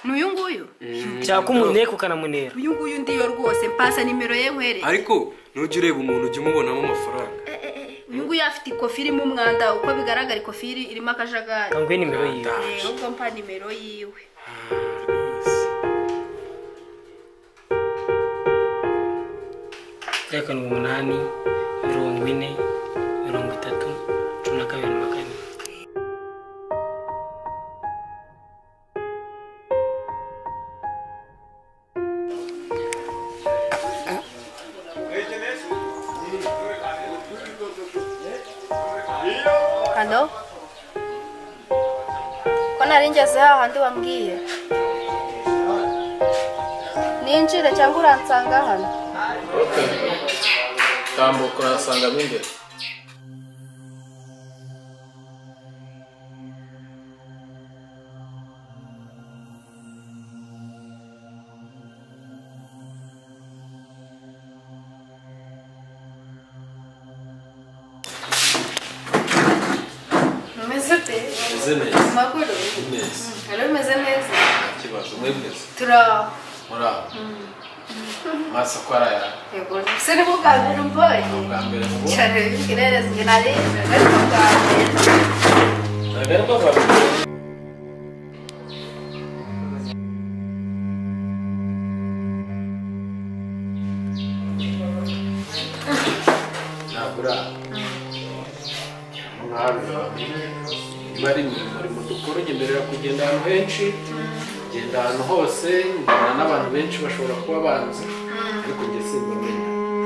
N'uyu nguyu cyako umuneko kanamunera uyu nguyu ndiyo rwose mpasa nimero ye nkwereke ariko nujya ureba umuntu ujya umubonamo amafaranga uyu nguyu afite ikofi irimo umwanda uko bigaragara ikofi irimo akajagari kangwe nimero yiwe ubwo mpa nimero yiwe reka 8 40 30 12 Halo? Ko nari ngeze hahandi wambwiye? Ninjire cyangwa uransanga hano? Okay. Tambuka urasanga imbere. Meze makuru neza halo meze neza kibazo mwebwese tura mura masa kwaraya yego sere bugambira umboye bugambira ngo cyane kirere zinari ariko bugambira nagaruka vuba nagura bari mu dukora nyemerera kugenda ahantu henshi genda ahantu hose mbona n'abantu benshi bashobora kuba banzi ariko njye simbamenya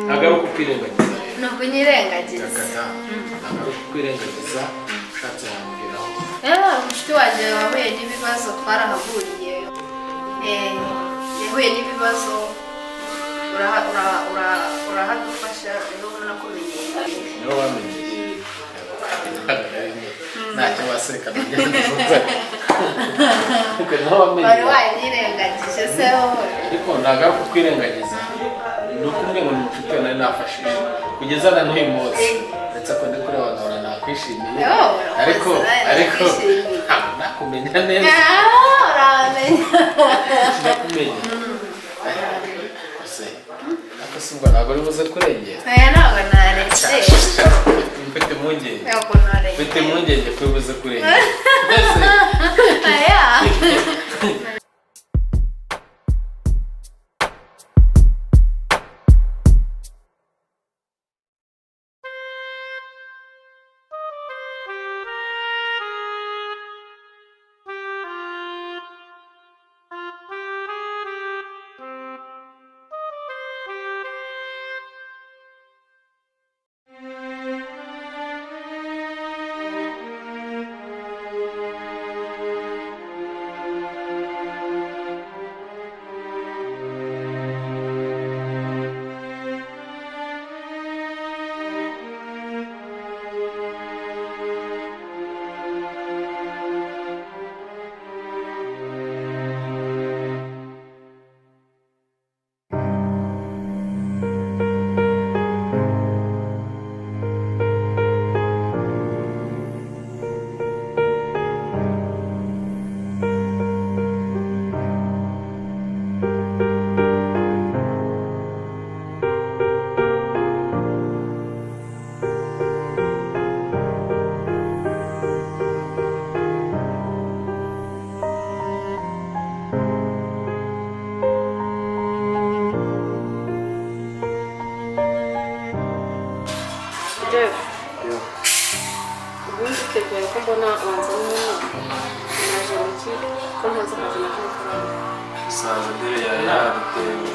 nagaruka kwirengagiza nuko nyirengagiza nagaruka kwirengagiza ushatse wambwiraho umushuti wanjye wahuye n'ibibazo twarahahuriye yahuye n'ibibazo urahadufasha rero nakumenyera niho bamenye ntacyo waseka wari wanyirengagije se wowe ariko nagaruka kwirengagiza ni uko umwe mu nshuti nari nafashije kugeza na n'uyu munsi ndetse ko ndi kureba nkabona nakwishimiye ariko ntabwo nakumenya neza uramenya nakumenya ariko si ubwo ntabwo uri buze kurengera ntabwo naretse mfite impungenge ntabwo naretse mfite impungenge ko uri buze kurengera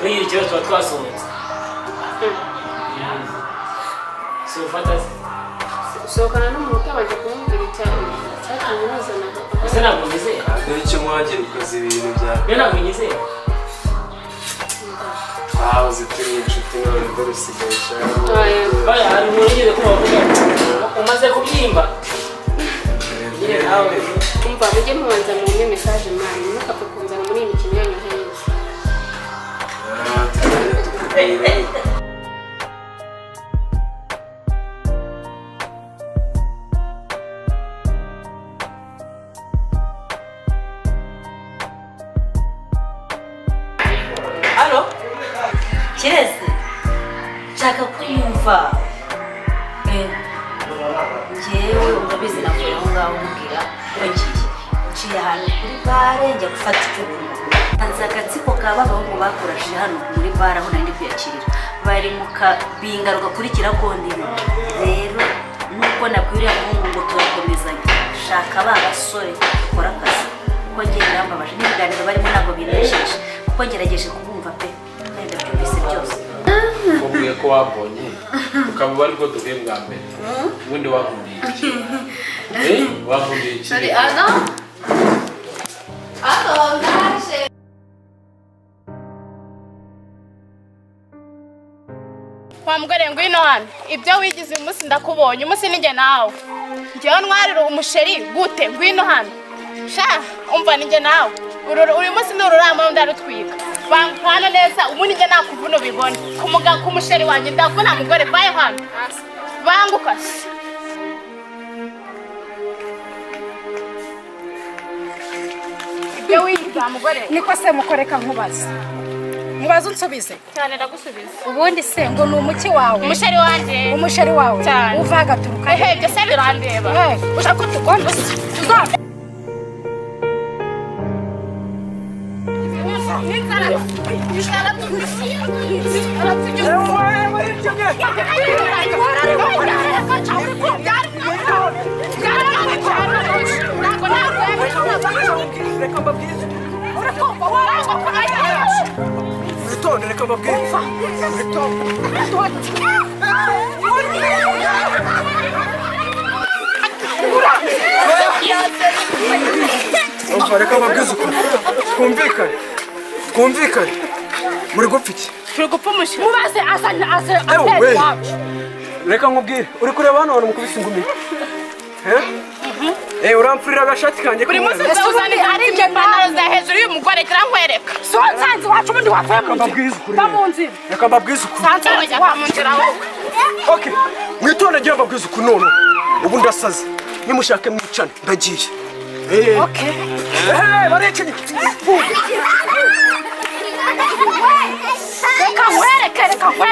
Iyi cyo twasohotse. So fantasy. Sohokana n'umuntu abanje kumubwira cyane. Cyatanye nazana. Ese ntabwo nyizeye. dore icyo mwagiye ukaza ibintu byawe Yo ntabwo nyizeye. uzi turi inshuti none dore usigaye cyane Baya hari umuntu ugiye kubavuga. Umaze kubyimba. Nyine nawe Umva mujye mubanza mu message mani mukapfa kunzana muri iyi mikino yanyu heza. kireze nshaka kwiyumva njyewe urabizi navuye aho ngaho mbwira ko ngiye ahantu kuri bare njya gufata icyo kunywa nzi agatsiko k'abahungu bakorashe hano muri bare aho nari ndi kwiyakirira bari mu kabinga rugakurikira kondino rero nubwo nabwiriye abahungu ngo turakomezanye shaka ba basore dukora akazi kuko njye birambabaje n'ibiganiro barimo ntabwo binesheje kuko ngerageje kubumva pe kandi ndabyumvise byose ubwiye ko wabonye ukaba bari bwo duhuye bwa mbere ubundi wavundiye iki wavundiye iki sorry Ada ndaje wa mugore ngwino hano ibyo wigize umunsi ndakubonye umunsi ninjye nawe njyewe ntwarira umusheri gute ngwino hano sha umva ninjye nawe uyu munsi ni ururama ndarutwika bankwana neza ubu ninjye nakuvuna ubibone ku musheri wanjye ndavuna mugore vayo hano banguka ibyo wigize wa mugore niko se mukoreka nkubaza mubaza unsubize cyane ndagusubiza ubundi se ngo ni umuki wawe umusheri wanjye umusheri wawe cyane uva agaturuka ehe ibyo se birandeba ushaka ko tugomba reka mbabwire reka mbabwize ukuri twumvikane muri gupfa iki turi gupfa umusheri mubaze ase wacu reka nkubwire uri kureba hano mukubise ingumi urampfurira agashati kanjye buri munsi uzaniza ari ipantaro za hejuru y'umugore gira nkwereka so nsanze wacu ubundi wavuye mu nzira mu nzira reka mbabwize ukuri nsanze wajya mu nzira wowe okay mwitonde ngira mbabwize ukuri none ubu ndasaze nimushake mwicane ndagiye okay barekenye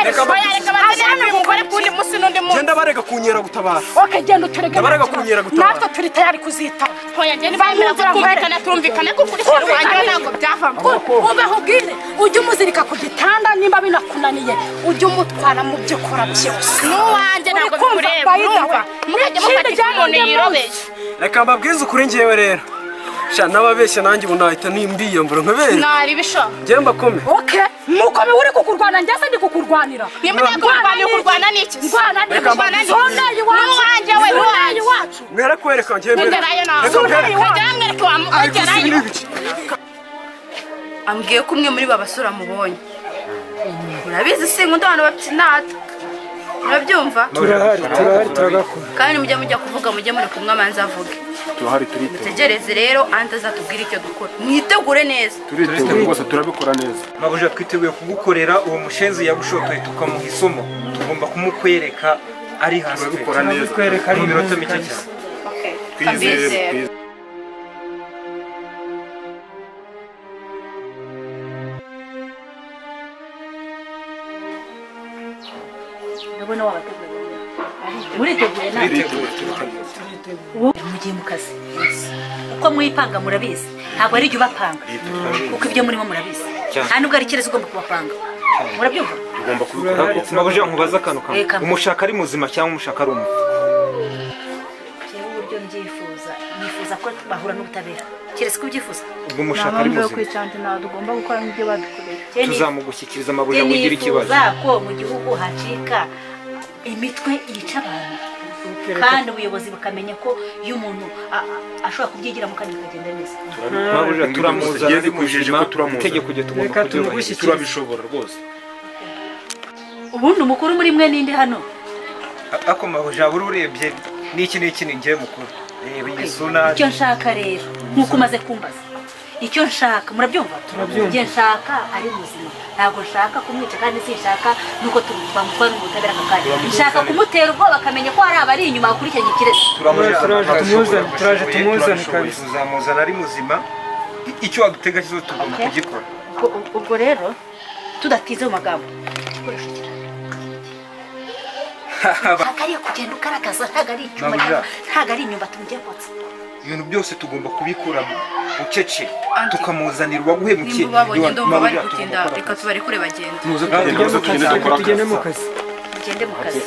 reka nkwereke bazajyana uyu mugore kundi munsi n'undi munsi genda barega kunyera gutabara okay genda uturege barega kunyera gutabara natwe turi tayari kuzitaba hoya njye bamera ko tumvikana ko kuri sheri wanjye ntabwo byavamo ubeho ubwire ujye umuzirika ku gitanda nimba binakunaniye ujye umutwara mu byo ukora byose n'uwanjye ntabwo bikureba urumva mukajya mufata umuntu yirobesha reka mbabwize ukuri njyewe rero sha nababeshya nanjye ubu nahita nimbiyambura nkabere nari bisho njye mbakome okay mukome uri kukurwana njye se ndi kukurwanira nimba kurwana n'iki ndwana Reka n'iki n'uwanjye we n'uwanjye wacu mwere kwereka njye mbere ngerayo nawe ngerayo mwereke wamugerayo ambwiye ko umwe muri ba basura mubonye urabizi se ngo ndabana bafite inata urabyumva turahari turagakora kandi mujya kuvuga mujye muri kumwe amanza avuge turahari turite tegereze rero andi azatubwira icyo dukora mwitegure neza turite rwose turabikora neza mabuja twiteguye kugukorera uwo mushenzi yagushotoye tukamuha isomo tugomba kumukwereka ari hasi turabikora neza mu minota mike cyane twizere ndabona wabateguye muriteguye nawe ubu mugiye mu kazi uko mwipanga murabizi ntabwo ari ibyo ubapanga kuko ibyo murimo murabizi nta nubwo ari icyerezo ugomba kubapanga murabyumva ugomba kubikora mabuja nkubaza akantu kamwe umushaka ari muzima cyangwa umushaka ari umwe jewe uburyo mbyifuza nifuza ko bahura n'ubutabera keretse ko ubyifuza ubwo umushaka ari muzima kwicanze ntabwo tugomba gukora nk'ibyo badukoreye tuzamugushyikiriza mabuja mugira ikibazo ko mu gihugu hacika imitwe yica abantu kandi ubuyobozi bukamenya ko iyo umuntu ashobora kubyigira mu kandi bikagenda neza mabuja turamuzana ari muzima itegeko ryo tugomba kuryubahiriza turabishobora rwose ubundi umukuru muri mwe ninde hano ako mabuja buri urebye n'iki ni ngiye mukuru reba iyi suna icyo nshaka rero nk'uko umaze kumbaza icyo nshaka murabyumva njye nshaka ari muzima ntabwo nshaka kumwica kandi sinshaka nuko bamutwara ubutabera aka kanya nshaka kumutera ubwoba akamenya ko hari abari inyuma bakurikiranye ikirezi turaje tumuzane kabisa tuzamuzana ari muzima icyo wadutega kizo tugomba kugikora ubwo rero tudatize mu magambo ntabwo ari iyo kugenda ugaragaza ntabwo ari icyuma ntabwo ari inyumbati mugiye kotsa ibintu byose tugomba kubikura bucece tukamuzanira uwaguhemukiye nimba babonye ndumva bari gutinda reka tubarekure bagenda tugende mu kazi ugende mu kazi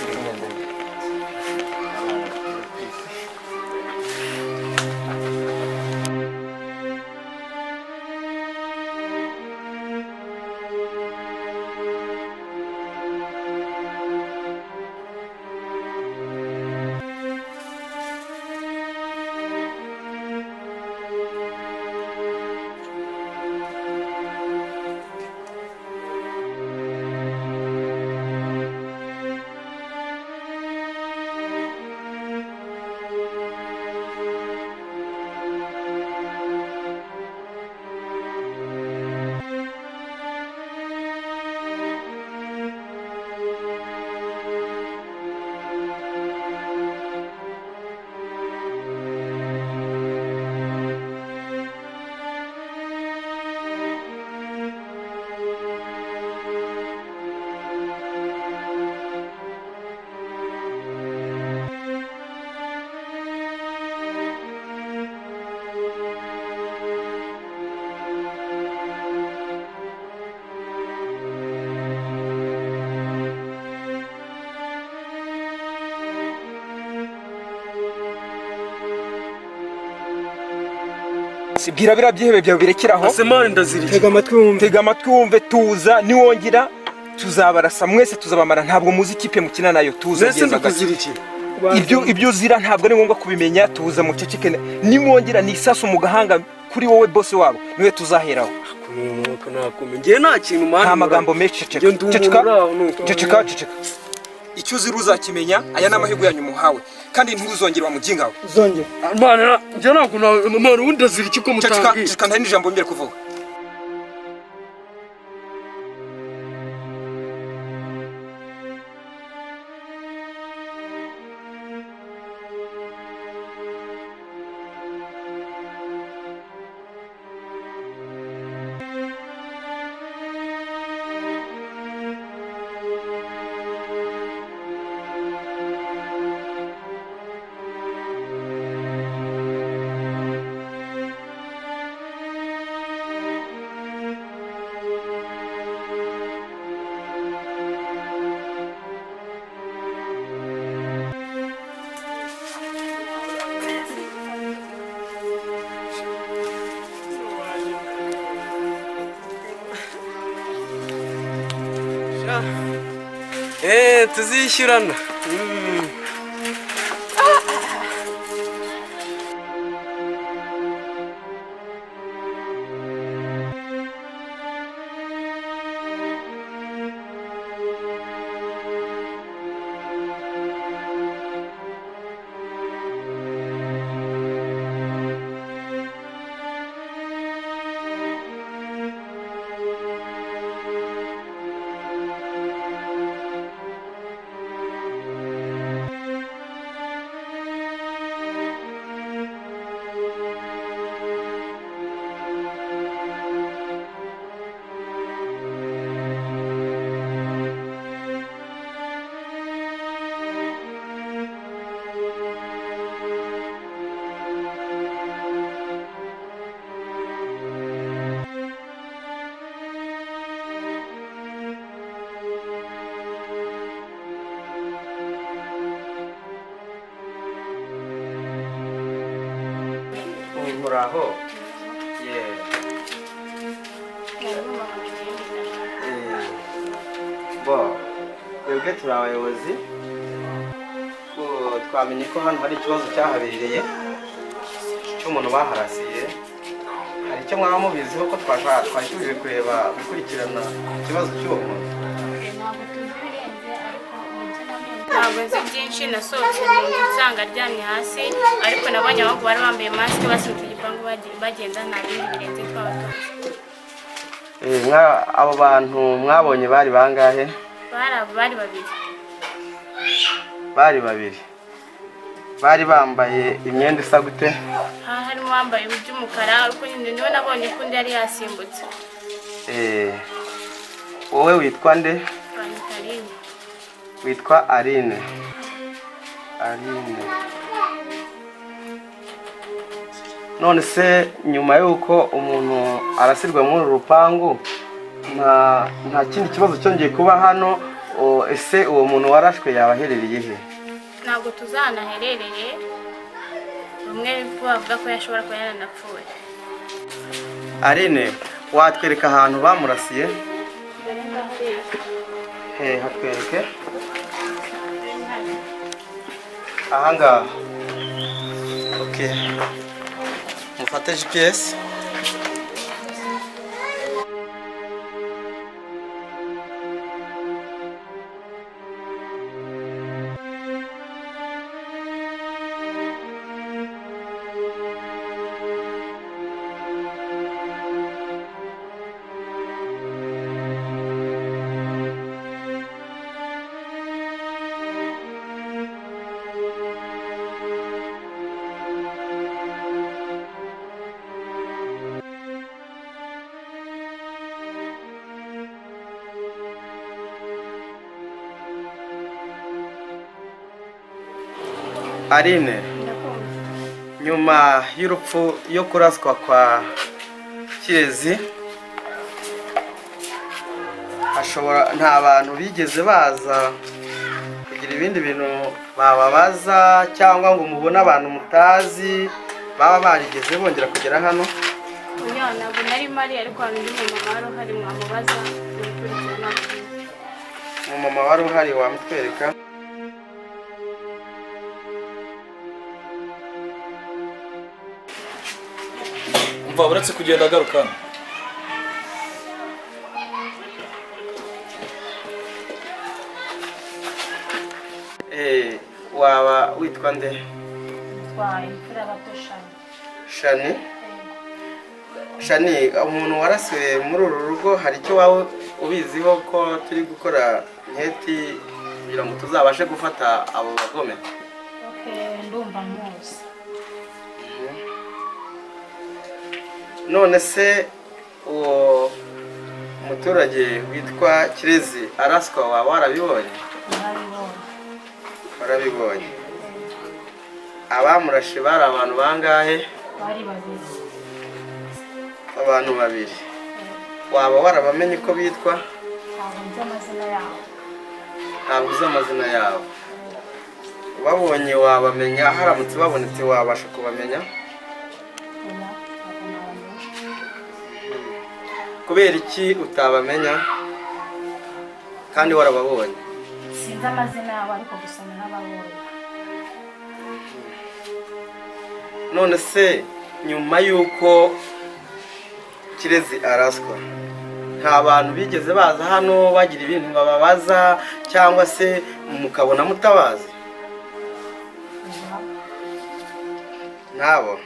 Sibwira bira byihebe byawe birekeraho. Asemane ndaziriki. Tega amatwi wumve tuza niwongera tuzabarasa mwese tuzabamara ntabwo muzi ikipe mukina nayo tuza ngeza gaziriki. Ibyo uzira ntabwo ari ngombwa kubimenya tuza mu cecekene niwongera ni isasu mu gahanga kuri wowe boss wabo niwe tuzaheraho. Ngiye nta kintu mani. Nta magambo menshi ceceka. Icyo uzira uzakimenya aya n'amahirwe yanyu muhawe kandi ntuzongera wamuginga we. Uzongera. Mana njye ntabwo mwana wundi aziriki ko mutangiye. Ceceka nta n'ijambo mbere kuvuga. Tuzishyurana. Muraho. Twebwe turi abayobozi twamenye ko hano hari ikibazo cyahabereye cy'umuntu baharasiye. Hari icyo mwaba mubiziho ko twashyuje kureba gukurikirana ikibazo cy'uwo muntu? Ntabwo nzi byinshi, nasohotse nsanga aryamye hasi ariko nabonye abahungu bari bambaye masike basohotse igipangu bagenda nta bindi birenze twabatoze. Abo bantu mwabonye bari bangahe? Bari babiri. Bari babiri. Bari bambaye imyenda isa gute? Harimo bambaye iby'umukara ariko niwe nabonye ko undi yari yasimbutse. Wowe witwa nde? Aline. Witwa Aline. Aline. None se nyuma y'uko umuntu arasirwa muri uru rupangu nta kindi kibazo cyongeye kuba hano, ese uwo muntu warashwe yaba aherereye he? Ntabwo tuzanaherereye, bamwe bavuga ko yashobora kuba yaranapfuye. Aline, watwereka ahantu bamurasiye? Hatwereke ahangaha. Okay, mufate GPS. Aline, nyuma y'urupfu yo kuraswa kwa Kirezi, nta bantu bigeze baza kugira ibindi bintu bababaza cyangwa ngo mubone abantu mutazi baba barigeze bongera kugera hano? Oya, ntabwo nari mari, ariko hari undi mumama wari uhari mwamubaza. Umumama wari uhari wamutwereka? Umva uretse kugenda agaruka. Waba witwa nde? Imfura bato Shani. Shani, umuntu warasiwe muri uru rugo hari icyo waba ubiziho ko turi gukora nketi kugira ngo tuzabashe gufata abo bagome? Ndumva muzi. None se uwo muturage witwa Kirezi araswa waba warabibonye? Warabibonye. Abamurashe bari abantu bangahe? Bari babiri. Abantu babiri. Waba warabamenye uko bitwa? Ntabwo nzi amazina yabo. Ntabwo uzi amazina yabo. Babonye wabamenya, haramutse babonetse wabasha kubamenya? Kubera iki utabamenya kandi warababonye? Sinzi amazina yabo, ariko gusa narababonye. None se nyuma y'uko Kirezi araswa, nta bantu bigeze baza hano bagira ibintu bababaza cyangwa se mukabona mutabazi? Ntabo.